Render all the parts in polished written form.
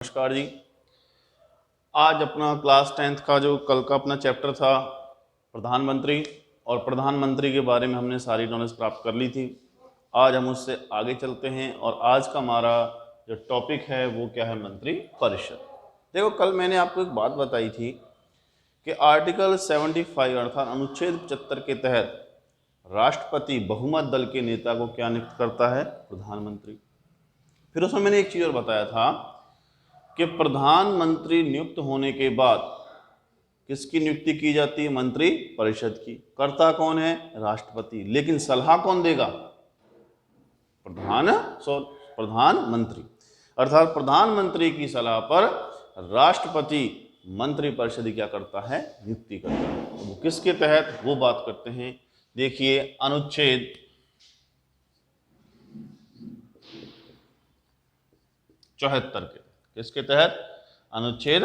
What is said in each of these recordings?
नमस्कार जी। आज अपना क्लास 10th का जो कल का अपना चैप्टर था प्रधानमंत्री, और प्रधानमंत्री के बारे में हमने सारी नॉलेज प्राप्त कर ली थी। आज हम उससे आगे चलते हैं और आज का हमारा जो टॉपिक है वो क्या है, मंत्री परिषद। देखो, कल मैंने आपको एक बात बताई थी कि आर्टिकल 75 अर्थात अनुच्छेद 75 के तहत राष्ट्रपति बहुमत दल के नेता को क्या नियुक्त करता है, प्रधानमंत्री। फिर उसमें मैंने एक चीज़ और बताया था कि प्रधानमंत्री नियुक्त होने के बाद किसकी नियुक्ति की जाती है, मंत्री परिषद की। कर्ता कौन है, राष्ट्रपति, लेकिन सलाह कौन देगा, प्रधानमंत्री। अर्थात प्रधानमंत्री की सलाह पर राष्ट्रपति मंत्री परिषद क्या करता है, नियुक्ति करता है। तो वो किसके तहत, वो बात करते हैं। देखिए, अनुच्छेद 74 के, किसके तहत, अनुच्छेद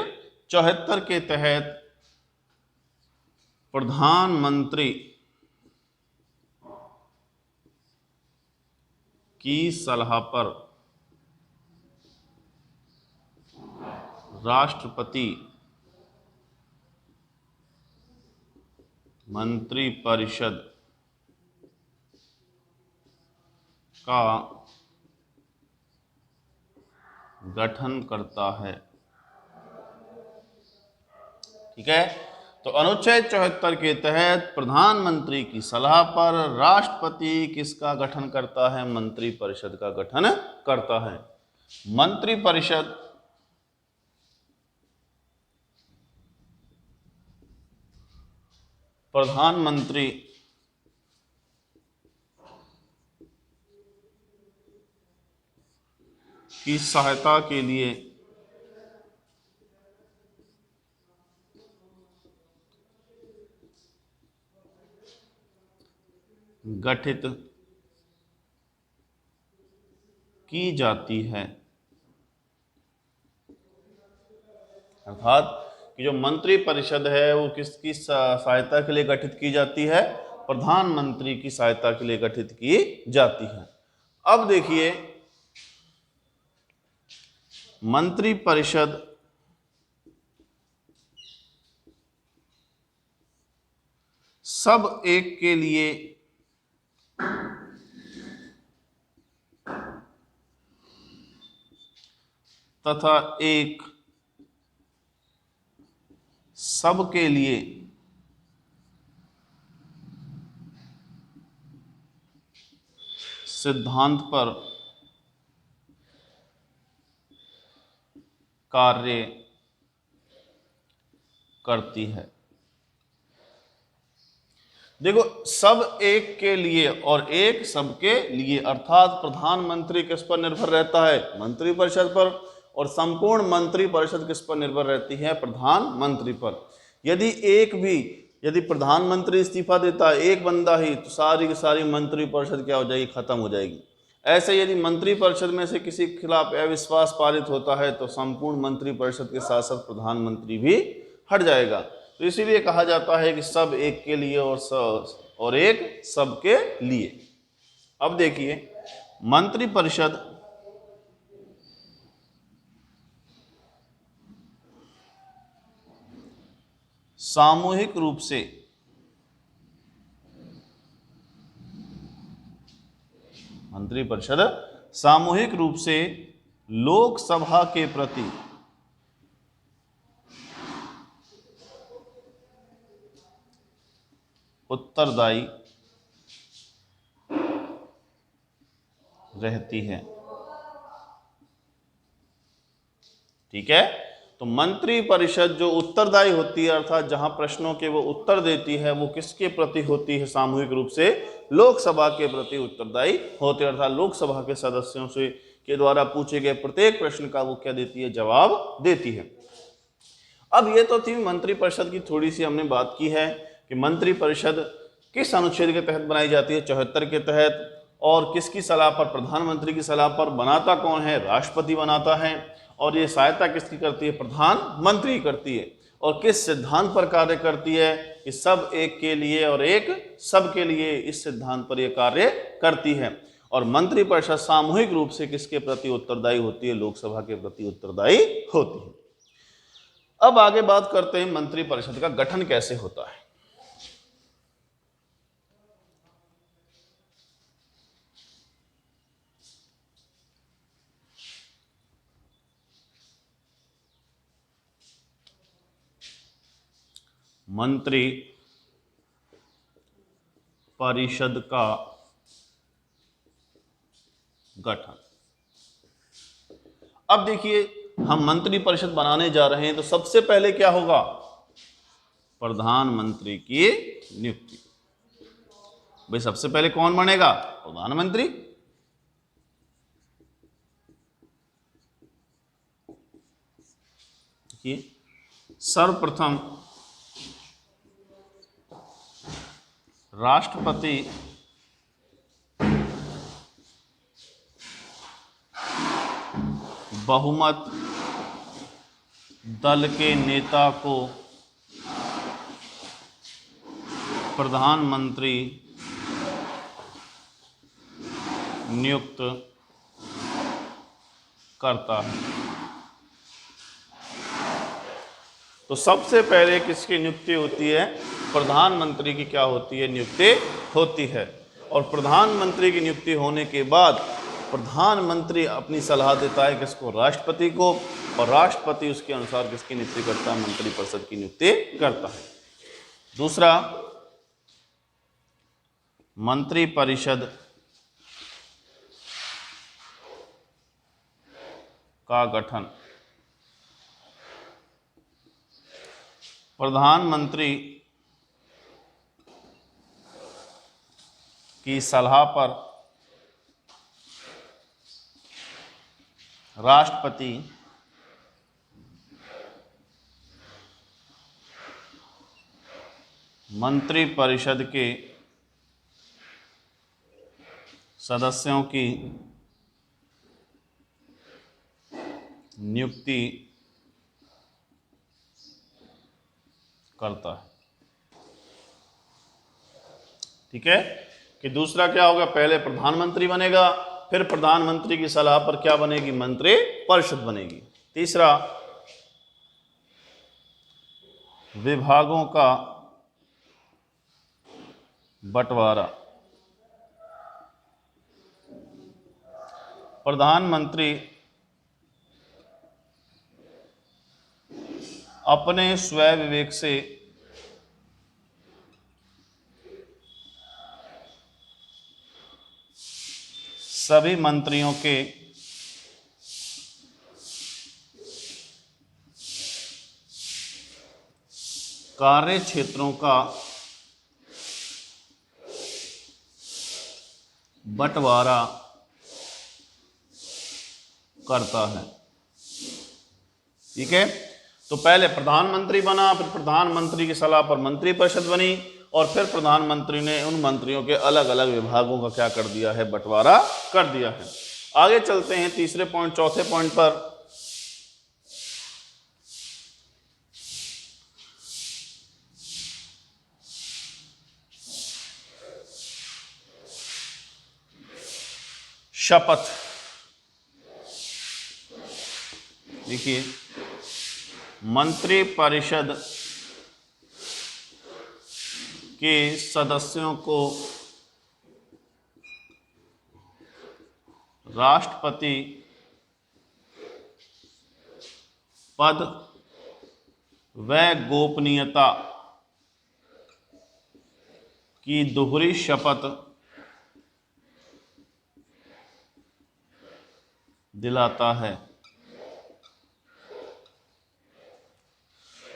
74 के तहत प्रधानमंत्री की सलाह पर राष्ट्रपति मंत्री परिषद का गठन करता है। ठीक है, तो अनुच्छेद 74 के तहत प्रधानमंत्री की सलाह पर राष्ट्रपति किसका गठन करता है, मंत्री परिषद का गठन करता है। मंत्री परिषद प्रधानमंत्री की सहायता के लिए गठित की जाती है। अर्थात कि जो मंत्री परिषद है वो किसकी सहायता के लिए गठित की जाती है, प्रधानमंत्री की सहायता के लिए गठित की जाती है। अब देखिए, मंत्री परिषद सब एक के लिए तथा एक सबके लिए सिद्धांत पर कार्य करती है। देखो, सब एक के लिए और एक सबके लिए, अर्थात प्रधानमंत्री किस पर निर्भर रहता है, मंत्री परिषद पर, और संपूर्ण मंत्री परिषद किस पर निर्भर रहती है, प्रधानमंत्री पर। यदि प्रधानमंत्री इस्तीफा देता है एक बंदा ही, तो सारी की सारी मंत्री परिषद क्या हो जाएगी, खत्म हो जाएगी। ऐसे यदि मंत्री परिषद में से किसी के खिलाफ अविश्वास पारित होता है तो संपूर्ण मंत्री परिषद के साथ साथ प्रधानमंत्री भी हट जाएगा। तो इसीलिए कहा जाता है कि सब एक के लिए और एक सबके लिए। अब देखिए, मंत्री परिषद सामूहिक रूप से लोकसभा के प्रति उत्तरदायी रहती है। ठीक है, तो मंत्री परिषद जो उत्तरदायी होती है, अर्थात जहां प्रश्नों के वो उत्तर देती है, वो किसके प्रति होती है, सामूहिक रूप से लोकसभा के प्रति उत्तरदायी होते हैं। अर्थात लोकसभा के सदस्यों से के द्वारा पूछे गए प्रत्येक प्रश्न का वो क्या देती है, जवाब देती है। अब ये तो थी मंत्री परिषद की थोड़ी सी हमने बात की है कि मंत्री परिषद किस अनुच्छेद के तहत बनाई जाती है, 74 के तहत, और किसकी सलाह पर, प्रधानमंत्री की सलाह पर। बनाता कौन है, राष्ट्रपति बनाता है, और ये सहायता किसकी करती है, प्रधानमंत्री करती है। और किस सिद्धांत पर कार्य करती है, कि सब एक के लिए और एक सब के लिए, इस सिद्धांत पर यह कार्य करती है। और मंत्रिपरिषद सामूहिक रूप से किसके प्रति उत्तरदायी होती है? लोकसभा के प्रति उत्तरदायी होती है। अब आगे बात करते हैं मंत्रिपरिषद का गठन कैसे होता है। मंत्री परिषद का गठन। अब देखिए, हम मंत्री परिषद बनाने जा रहे हैं तो सबसे पहले क्या होगा? प्रधानमंत्री की नियुक्ति। भाई सबसे पहले कौन बनेगा? प्रधानमंत्री। देखिए, सर्वप्रथम राष्ट्रपति बहुमत दल के नेता को प्रधानमंत्री नियुक्त करता है। तो सबसे पहले किसकी नियुक्ति होती है? प्रधानमंत्री की क्या होती है? नियुक्ति होती है। और प्रधानमंत्री की नियुक्ति होने के बाद प्रधानमंत्री अपनी सलाह देता है किसको? राष्ट्रपति को, और राष्ट्रपति उसके अनुसार किसकी नियुक्ति करता है? मंत्रिपरिषद की नियुक्ति करता है। दूसरा, मंत्रिपरिषद का गठन प्रधानमंत्री की सलाह पर राष्ट्रपति मंत्रिपरिषद के सदस्यों की नियुक्ति करता है। ठीक है, कि दूसरा क्या होगा? पहले प्रधानमंत्री बनेगा, फिर प्रधानमंत्री की सलाह पर क्या बनेगी? मंत्रिपरिषद बनेगी। तीसरा, विभागों का बंटवारा। प्रधानमंत्री अपने स्वयं विवेक से सभी मंत्रियों के कार्य क्षेत्रों का बंटवारा करता है। ठीक है, तो पहले प्रधानमंत्री बना, फिर प्रधानमंत्री की सलाह पर मंत्रिपरिषद बनी, और फिर प्रधानमंत्री ने उन मंत्रियों के अलग अलग विभागों का क्या कर दिया है? बंटवारा कर दिया है। आगे चलते हैं तीसरे पॉइंट, चौथे पॉइंट पर। शपथ। देखिए, मंत्रिपरिषद के सदस्यों को राष्ट्रपति पद व गोपनीयता की दोहरी शपथ दिलाता है।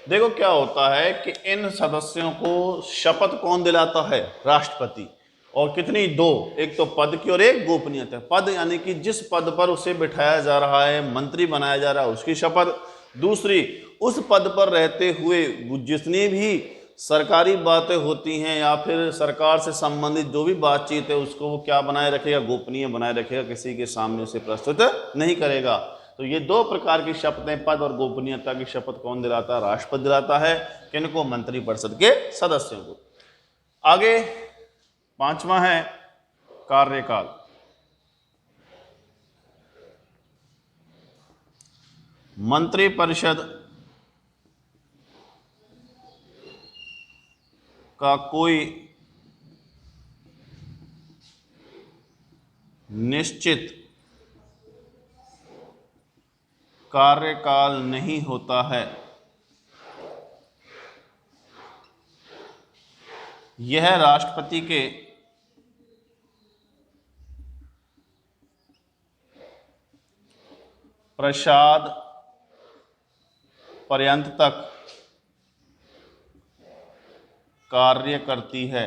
देखो क्या होता है कि इन सदस्यों को शपथ कौन दिलाता है? राष्ट्रपति। और कितनी? दो, एक तो पद की और एक गोपनीयता। पद यानी कि जिस पद पर उसे बिठाया जा रहा है, मंत्री बनाया जा रहा है, उसकी शपथ। दूसरी, उस पद पर रहते हुए जितनी भी सरकारी बातें होती हैं या फिर सरकार से संबंधित जो भी बातचीत है उसको वो क्या बनाए रखेगा? गोपनीय बनाए रखेगा, किसी के सामने उसे प्रस्तुत नहीं करेगा। तो ये दो प्रकार की शपथें, पद और गोपनीयता की शपथ कौन दिलाता है? राष्ट्रपति दिलाता है। किनको? मंत्रिपरिषद के सदस्यों को। आगे पांचवा है कार्यकाल। मंत्रिपरिषद का कोई निश्चित कार्यकाल नहीं होता है। यह राष्ट्रपति के प्रसाद पर्यंत तक कार्य करती है।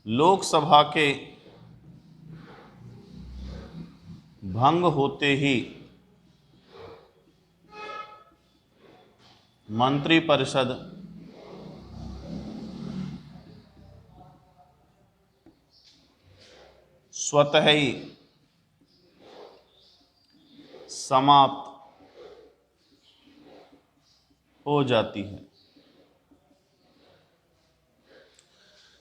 लोकसभा के भंग होते ही मंत्रिपरिषद स्वतः ही समाप्त हो जाती है।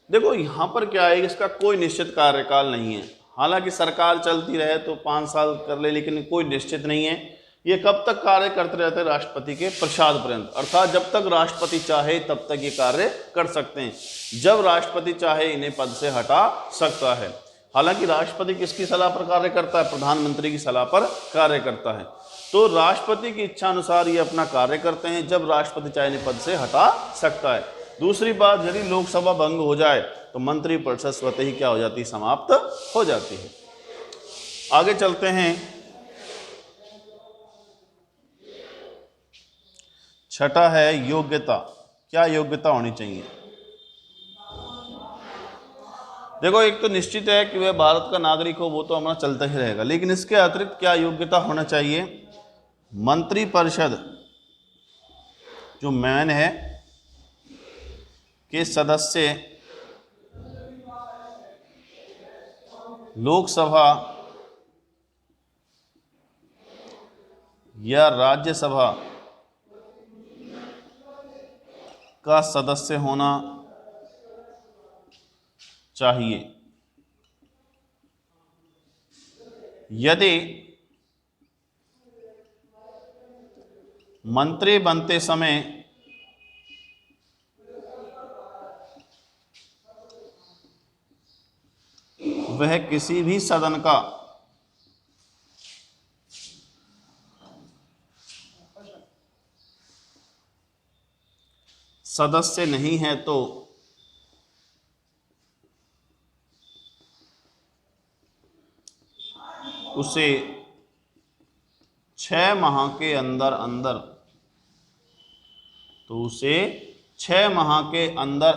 देखो यहां पर क्या है, इसका कोई निश्चित कार्यकाल नहीं है। हालांकि सरकार चलती रहे तो 5 साल कर ले, लेकिन कोई निश्चित नहीं है। ये कब तक कार्य करते रहते हैं? राष्ट्रपति के प्रसाद पर्यंत, अर्थात जब तक राष्ट्रपति चाहे तब तक ये कार्य कर सकते हैं। जब राष्ट्रपति चाहे इन्हें पद से हटा सकता है। हालांकि राष्ट्रपति किसकी सलाह पर कार्य करता है? प्रधानमंत्री की सलाह पर कार्य करता है। तो राष्ट्रपति की इच्छा अनुसार ये अपना कार्य करते हैं। जब राष्ट्रपति चाहे इन्हें पद से हटा सकता है। दूसरी बात, यदि लोकसभा भंग हो जाए तो मंत्रिपरिषद स्वतः ही क्या हो जाती है? समाप्त हो जाती है। आगे चलते हैं। छठा है योग्यता। क्या योग्यता होनी चाहिए? देखो एक तो निश्चित है कि वह भारत का नागरिक हो, वो तो हमारा चलता ही रहेगा, लेकिन इसके अतिरिक्त क्या योग्यता होना चाहिए? मंत्रिपरिषद जो मैन है के सदस्य लोकसभा या राज्यसभा का सदस्य होना चाहिए। यदि मंत्री बनते समय वह किसी भी सदन का सदस्य नहीं है तो उसे 6 माह के अंदर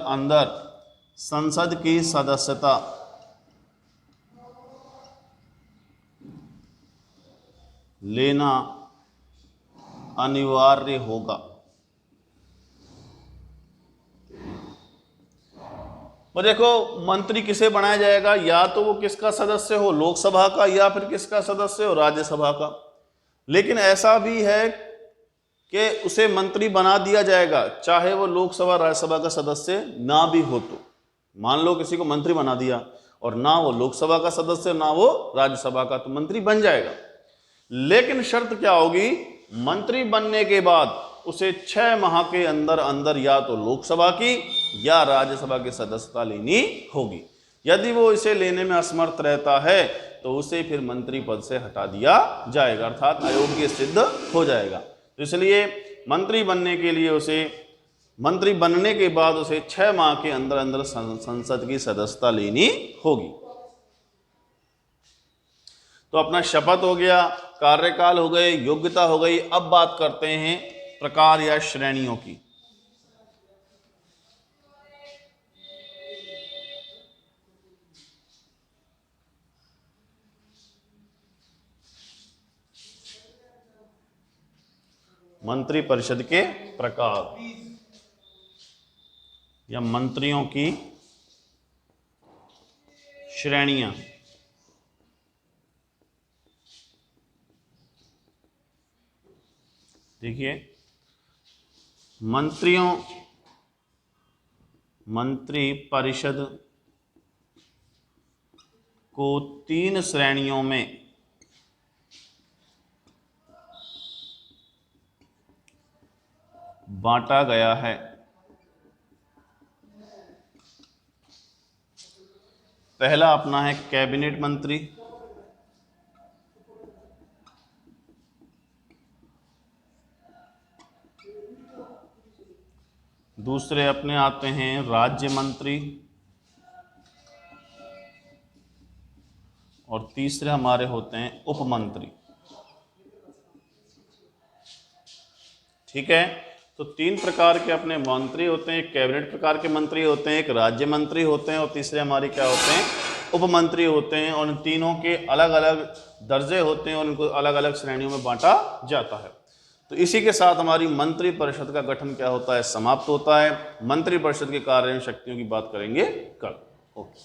अंदर संसद की सदस्यता लेना अनिवार्य होगा। वो देखो मंत्री किसे बनाया जाएगा? या तो वो किसका सदस्य हो? लोकसभा का, या फिर किसका सदस्य हो? राज्यसभा का। लेकिन ऐसा भी है कि उसे मंत्री बना दिया जाएगा चाहे वो लोकसभा राज्यसभा का सदस्य ना भी हो। तो मान लो किसी को मंत्री बना दिया और ना वो लोकसभा का सदस्य ना वो राज्यसभा का, तो मंत्री बन जाएगा। लेकिन शर्त क्या होगी? मंत्री बनने के बाद उसे 6 माह के अंदर या तो लोकसभा की या राज्यसभा की सदस्यता लेनी होगी। यदि वो इसे लेने में असमर्थ रहता है तो उसे फिर मंत्री पद से हटा दिया जाएगा, अर्थात अयोग्य सिद्ध हो जाएगा। तो इसलिए मंत्री बनने के बाद उसे 6 माह के अंदर संसद की सदस्यता लेनी होगी। तो अपना शपथ हो गया, कार्यकाल हो गए, योग्यता हो गई। अब बात करते हैं प्रकार या श्रेणियों की। मंत्रिपरिषद के प्रकार या मंत्रियों की श्रेणियां। देखिए मंत्रिपरिषद को 3 श्रेणियों में बांटा गया है। पहला अपना है कैबिनेट मंत्री, दूसरे अपने आते हैं राज्य मंत्री, और तीसरे हमारे होते हैं उप मंत्री। ठीक है, तो 3 प्रकार के अपने मंत्री होते हैं, एक कैबिनेट प्रकार के मंत्री होते हैं, एक राज्य मंत्री होते हैं, और तीसरे हमारे क्या होते हैं, उप मंत्री होते हैं। और इन तीनों के अलग अलग दर्जे होते हैं और इनको अलग अलग श्रेणियों में बांटा जाता है। तो इसी के साथ हमारी मंत्री परिषद का गठन क्या होता है, समाप्त होता है। मंत्री परिषद के कार्य एवं शक्तियों की बात करेंगे कल। ओके।